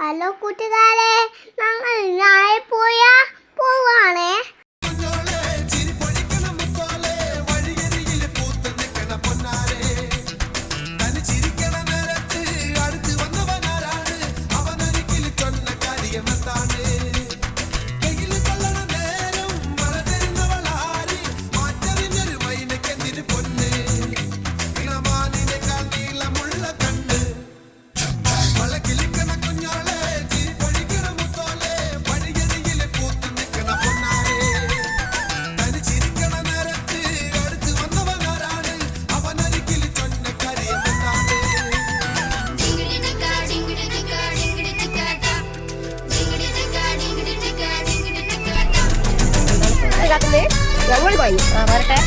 Hello കൂട്ടുകാരെ, ഞങ്ങൾ നാളെ പോവാണേ. ഞങ്ങൾ പോയി വരട്ടെ.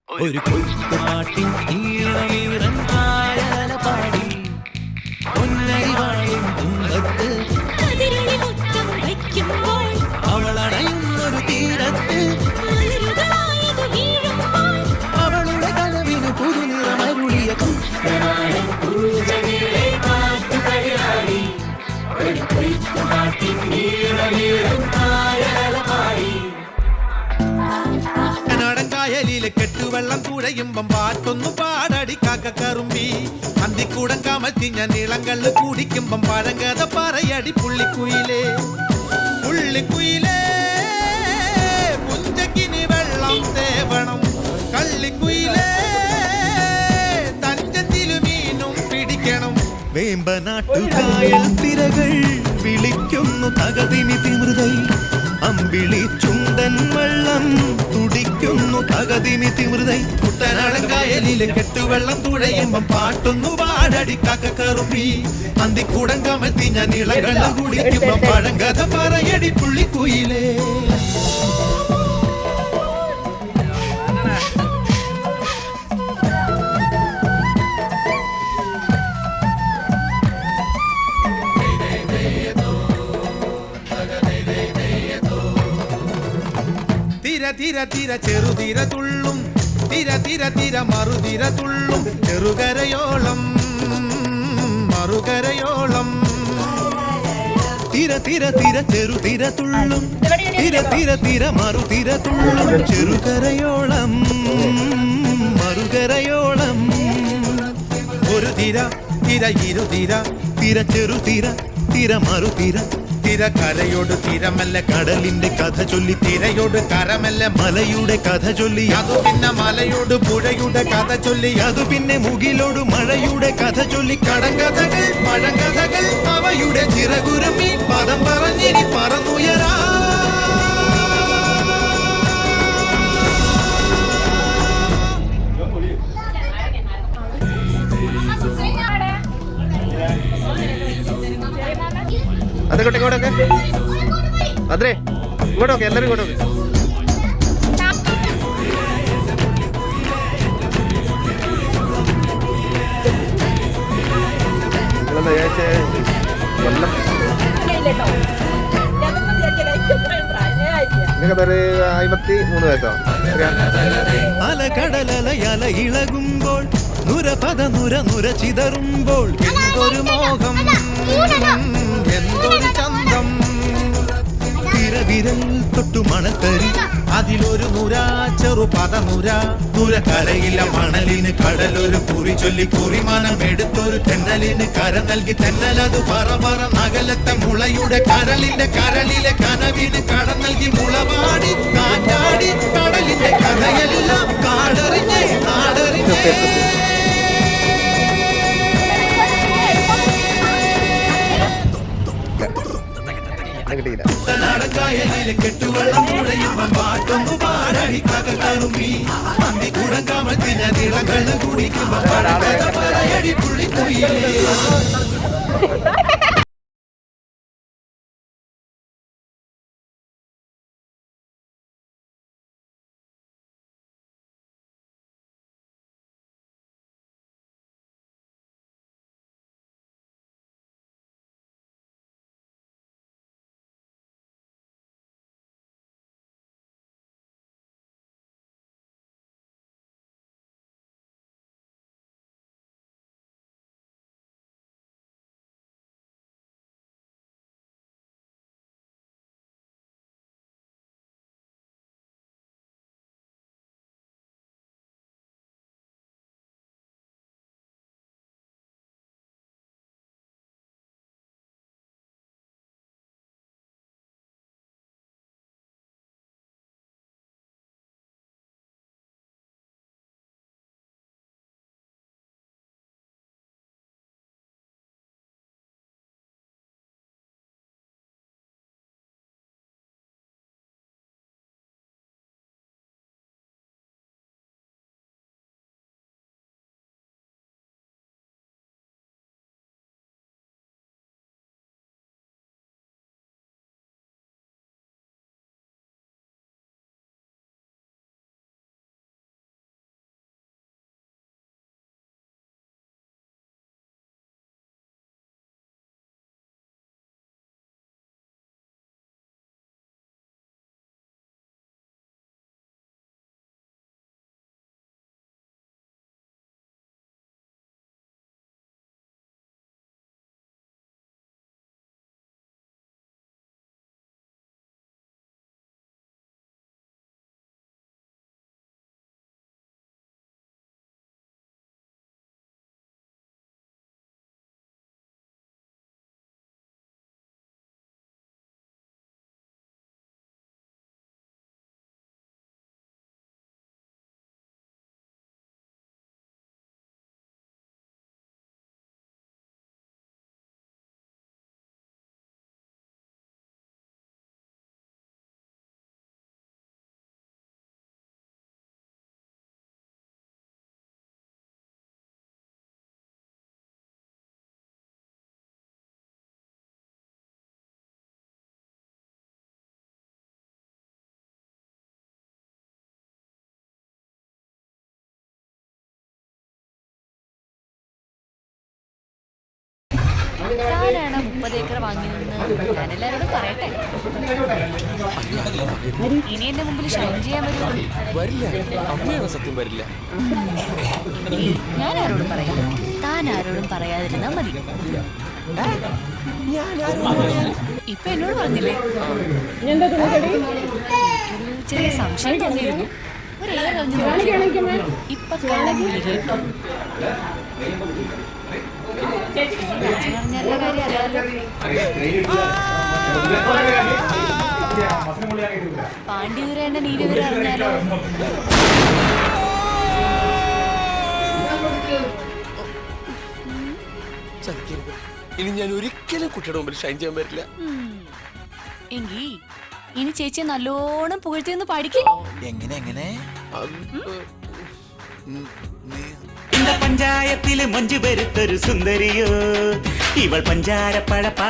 ഒരു കൊട്ടുപാട്ടിൻ ഈണമീറൻ പാടി പൊന്നരിവാളിൻ തുമ്പത്ത് അവളടയുന്നൊരു തീരത്ത് അവളുടെ കനവിന് പുതുനിറമരുളിയ കെട്ടുവെള്ളം കുഴയുമ്പം പാട്ടൊന്നു പാടടി കാക്കറുമ്പി അന്തിക്കൂടം കമത്തി ഞാൻ നീളങ്കള്ള് കുടിക്കുമ്പം പഴങ്കഥ പറയടി പുള്ളിക്കുയിലേ പുള്ളിക്കുയിലേ പുഞ്ചക്കിനി വെള്ളം തേവണം കള്ളിക്കുയിലേ തഞ്ചത്തിലു മീനും പിടിക്കണം വേമ്പനാട്ടുകായൽ തിരകൾ വിളിക്കുന്നു തകതിനി തിമൃതൈ അമ്പിളി ചുണ്ടൻ വെള്ളം തുടിക്കുന്നു തകതിനി തിമൃതൈ കുട്ടനാടൻകായലിലെ കെട്ടുവെള്ളം തുഴയുമ്പം പാട്ടൊന്നു പാടടി കാക്കറുമ്പി അന്തിക്കൂടം കമത്തി ഞാൻ ഇളകള്ളം കുടിക്കുമ്പം പഴങ്കഥ പറയടി പുള്ളിക്കുയിലേ. തിര തിര ചെറുതിര തുള്ളും തിര തിര തിര മറുതിര തുള്ളും ചെറുകരയോളം മറുകരയോളം തിര തിര തിര ചെറുതിര തുള്ളും തിര തിര തിര മറുതിര തുള്ളും ചെറുകരയോളം മറുകരയോളം ഒരു തിര തിര ഇരുതിര തിര ചെറുതിര തിര മറുതിര തിര കരയോട് തിരമല്ല കടലിന്റെ കഥ ചൊല്ലി തിരയോട് കരമല്ല മലയുടെ കഥ ചൊല്ലി അതു പിന്നെ മലയോട് പുഴയുടെ കഥ ചൊല്ലി അതു പിന്നെ മുകിലോട് മഴയുടെ കഥ ചൊല്ലി കടങ്കഥകൾ പഴങ്കഥകൾ അവയുടെ ചിറകുരമി പദം പറഞ്ഞിനി പറന്നുയരാ അതൊക്കെ ഇങ്ങോട്ടൊക്കെ അത്രേ ഇങ്ങോട്ടൊക്കെ എല്ലാവരും ഇങ്ങോട്ടൊക്കെ അലകടലല ഇളകുമ്പോൾ നുരപദ നുര നുര ചിതറുമ്പോൾ എന്തൊരു മോഹം എന്തൊരു ചന്തം തിരവിരൽ തൊട്ടു മണത്തരി അതിലൊരു നുര ചെറുപദ നുര നുര കരയില്ല മണലിന് കടലൊരു കുറി ചൊല്ലി കുറിമാനം എടുത്തൊരു തെന്നലിന് കര നൽകി തെന്നലത് പറ പറ നഗലത്തെ മുളയുടെ കരളിന്റെ കരളിലെ കനവിന് കട നൽകി മുളവാടി കാറ്റാടി കടലിന്റെ കഥയെല്ലാം കാടറിഞ്ഞേ നാടറിഞ്ഞേ കെട്ടുവെള്ളം കുടയുമ്പം പാട്ടൊന്നു പാടടി കഥകളുമീ പന്തി കുടങ്കാമത്തിന് നിളകള് കുടിക്കുമ്പം പറയടി പുള്ളിക്കുയിലേ ആരാണ് 30 ഏക്കർ വാങ്ങി നിന്ന് ഞാൻ എല്ലാവരോടും പറയട്ടെ. ഇനി എന്റെ മുമ്പിൽ ഷൈൻ ചെയ്യാൻ വരുമോ? വരില്ല. അമ്മയാണ് സത്യം വരില്ല. ഞാൻ ആരോടും പറയാം, താൻ ആരോടും പറയാതിരുന്നാ മതി. ഇപ്പൊ എന്നോട് പറഞ്ഞില്ലേ, ഒരു ചെറിയ സംശയം തോന്നിയിരുന്നു. ഒരു എയർ അറിഞ്ഞു നോക്കി. ഇപ്പൊ കള്ളകിളി കേട്ടു. പറഞ്ഞ കാര്യം അറിയാലോ. പാണ്ഡ്യൂരേന്റെ നീലവിവരം അറിഞ്ഞാലോ? ചതിക്കരുത്. ഇനി ഞാൻ ഒരിക്കലും കുട്ടിയുടെ മുമ്പിൽ ഷൈൻ ചെയ്യാൻ പറ്റില്ല. എങ്കി ഇനി ചേച്ചിയെ നല്ലോണം പുകഴ്ത്തിന്ന് പഠിക്കും. എങ്ങനെ இந்த பஞ்சாயத்திല് மஞ்சு பெருத்தொரு சுந்தரியோ இவள் பஞ்சார பழப்பா